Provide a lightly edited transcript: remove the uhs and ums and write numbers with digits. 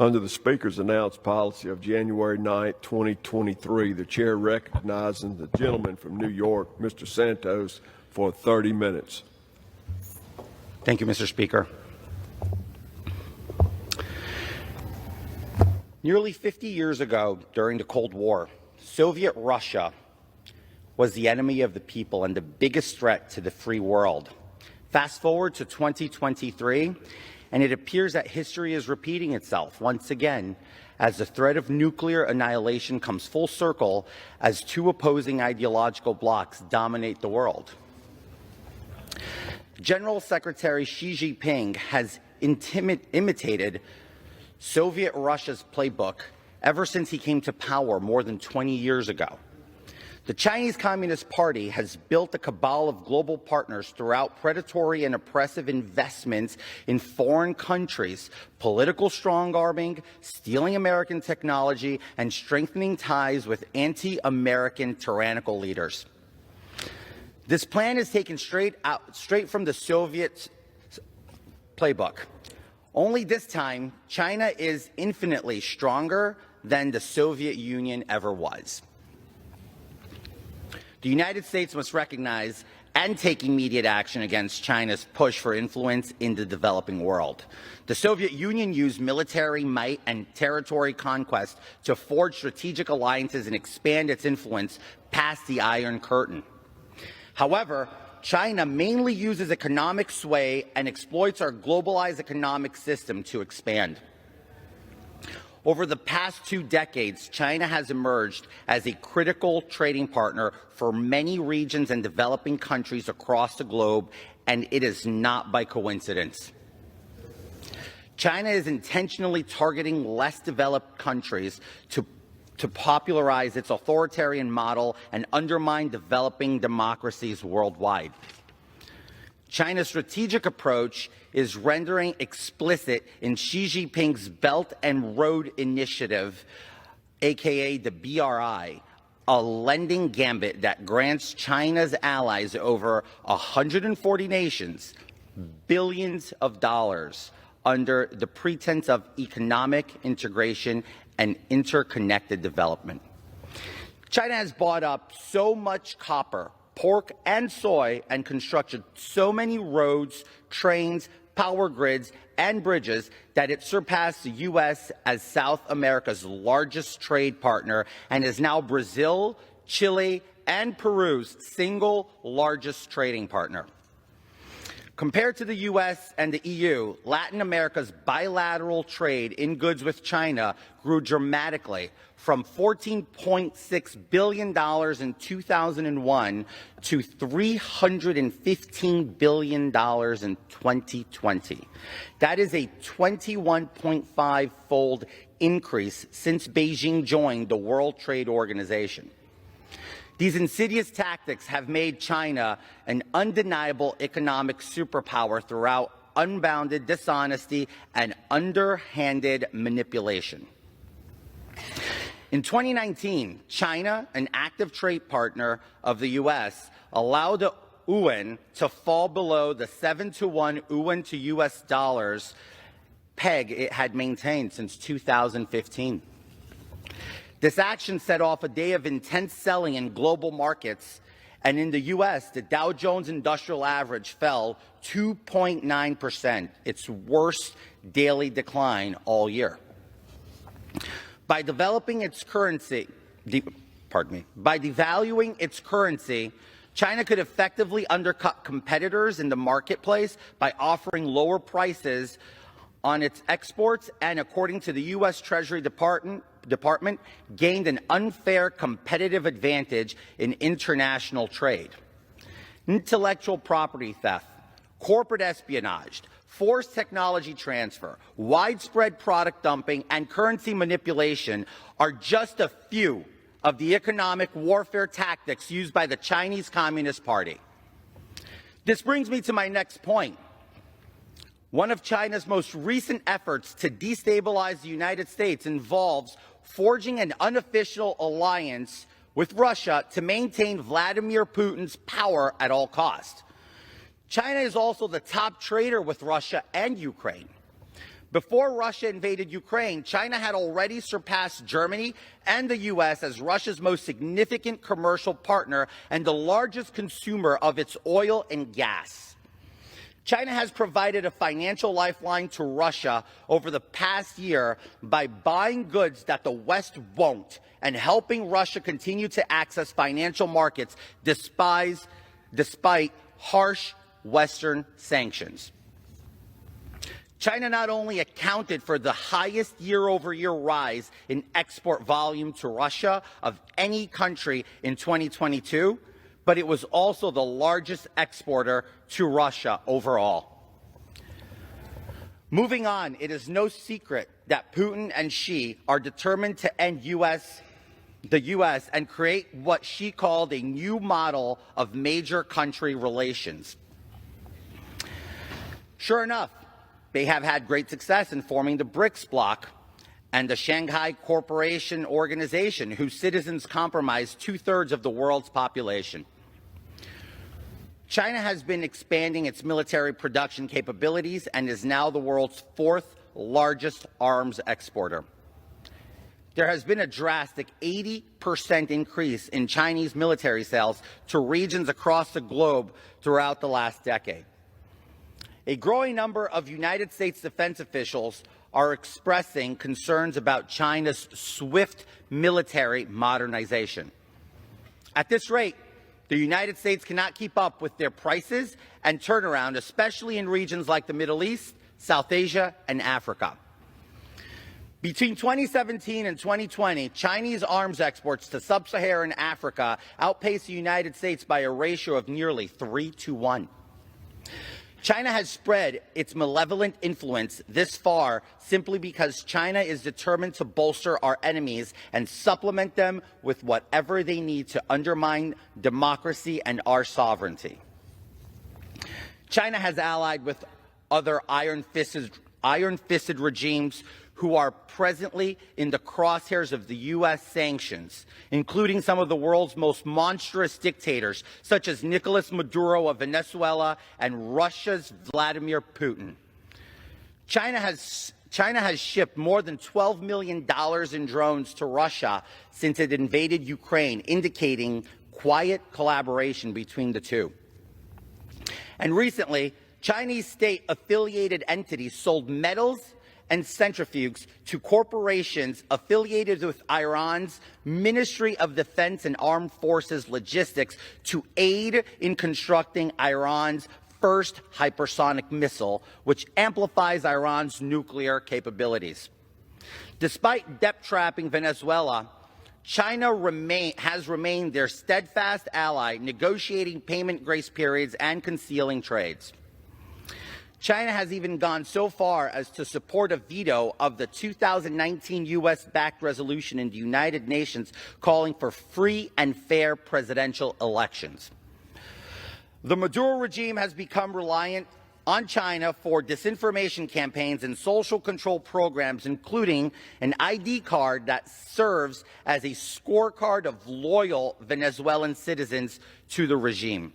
Under the Speaker's announced policy of January 9, 2023, the Chair recognizes the gentleman from New York, Mr. Santos, for 30 minutes. Thank you, Mr. Speaker. Nearly 50 years ago, during the Cold War, Soviet Russia was the enemy of the people and the biggest threat to the free world. Fast forward to 2023, and it appears that history is repeating itself once again as the threat of nuclear annihilation comes full circle as two opposing ideological blocs dominate the world. General Secretary Xi Jinping has imitated Soviet Russia's playbook ever since he came to power more than 20 years ago. The Chinese Communist Party has built a cabal of global partners throughout predatory and oppressive investments in foreign countries, political strong-arming, stealing American technology, and strengthening ties with anti-American tyrannical leaders. This plan is taken straight from the Soviet playbook. Only this time, China is infinitely stronger than the Soviet Union ever was. The United States must recognize and take immediate action against China's push for influence in the developing world. The Soviet Union used military might and territory conquest to forge strategic alliances and expand its influence past the Iron Curtain. However, China mainly uses economic sway and exploits our globalized economic system to expand. Over the past 2 decades, China has emerged as a critical trading partner for many regions and developing countries across the globe, and it is not by coincidence. China is intentionally targeting less developed countries to popularize its authoritarian model and undermine developing democracies worldwide. China's strategic approach is rendering explicit in Xi Jinping's Belt and Road Initiative, aka the BRI, a lending gambit that grants China's allies over 140 nations billions of dollars under the pretense of economic integration and interconnected development. China has bought up so much copper, pork, and soy and constructed so many roads, trains, power grids, and bridges that it surpassed the U.S. as South America's largest trade partner and is now Brazil, Chile, and Peru's single largest trading partner. Compared to the U.S. and the EU, Latin America's bilateral trade in goods with China grew dramatically from $14.6 billion in 2001 to $315 billion in 2020. That is a 21.5-fold increase since Beijing joined the World Trade Organization. These insidious tactics have made China an undeniable economic superpower throughout unbounded dishonesty and underhanded manipulation. In 2019, China, an active trade partner of the U.S., allowed the yuan to fall below the 7-to-1 yuan to U.S. dollars peg it had maintained since 2015. This action set off a day of intense selling in global markets, and in the U.S., the Dow Jones Industrial Average fell 2.9%, its worst daily decline all year. By devaluing its currency, China could effectively undercut competitors in the marketplace by offering lower prices on its exports and, according to the U.S. Treasury Department, gained an unfair competitive advantage in international trade. Intellectual property theft, corporate espionage, forced technology transfer, widespread product dumping, and currency manipulation are just a few of the economic warfare tactics used by the Chinese Communist Party. This brings me to my next point. One of China's most recent efforts to destabilize the United States involves forging an unofficial alliance with Russia to maintain Vladimir Putin's power at all costs. China is also the top trader with Russia and Ukraine. Before Russia invaded Ukraine, China had already surpassed Germany and the U.S. as Russia's most significant commercial partner and the largest consumer of its oil and gas. China has provided a financial lifeline to Russia over the past year by buying goods that the West won't and helping Russia continue to access financial markets despite harsh Western sanctions. China not only accounted for the highest year-over-year rise in export volume to Russia of any country in 2022, but it was also the largest exporter to Russia overall. Moving on, it is no secret that Putin and Xi are determined to end the U.S. and create what Xi called a new model of major country relations. Sure enough, they have had great success in forming the BRICS bloc and the Shanghai Cooperation Organization, whose citizens comprise 2/3 of the world's population. China has been expanding its military production capabilities and is now the world's 4th largest arms exporter. There has been a drastic 80% increase in Chinese military sales to regions across the globe throughout the last decade. A growing number of United States defense officials are expressing concerns about China's swift military modernization. At this rate, the United States cannot keep up with their prices and turnaround, especially in regions like the Middle East, South Asia, and Africa. Between 2017 and 2020, Chinese arms exports to sub-Saharan Africa outpaced the United States by a ratio of nearly 3-to-1. China has spread its malevolent influence this far simply because China is determined to bolster our enemies and supplement them with whatever they need to undermine democracy and our sovereignty. China has allied with other iron-fisted regimes who are presently in the crosshairs of the U.S. sanctions, including some of the world's most monstrous dictators, such as Nicolas Maduro of Venezuela and Russia's Vladimir Putin. China has shipped more than $12 million in drones to Russia since it invaded Ukraine, indicating quiet collaboration between the two. And recently, Chinese state-affiliated entities sold metals and centrifuges to corporations affiliated with Iran's Ministry of Defense and Armed Forces Logistics to aid in constructing Iran's first hypersonic missile, which amplifies Iran's nuclear capabilities. Despite debt-trapping Venezuela, China has remained their steadfast ally, negotiating payment grace periods and concealing trades. China has even gone so far as to support a veto of the 2019 U.S.-backed resolution in the United Nations calling for free and fair presidential elections. The Maduro regime has become reliant on China for disinformation campaigns and social control programs, including an ID card that serves as a scorecard of loyal Venezuelan citizens to the regime.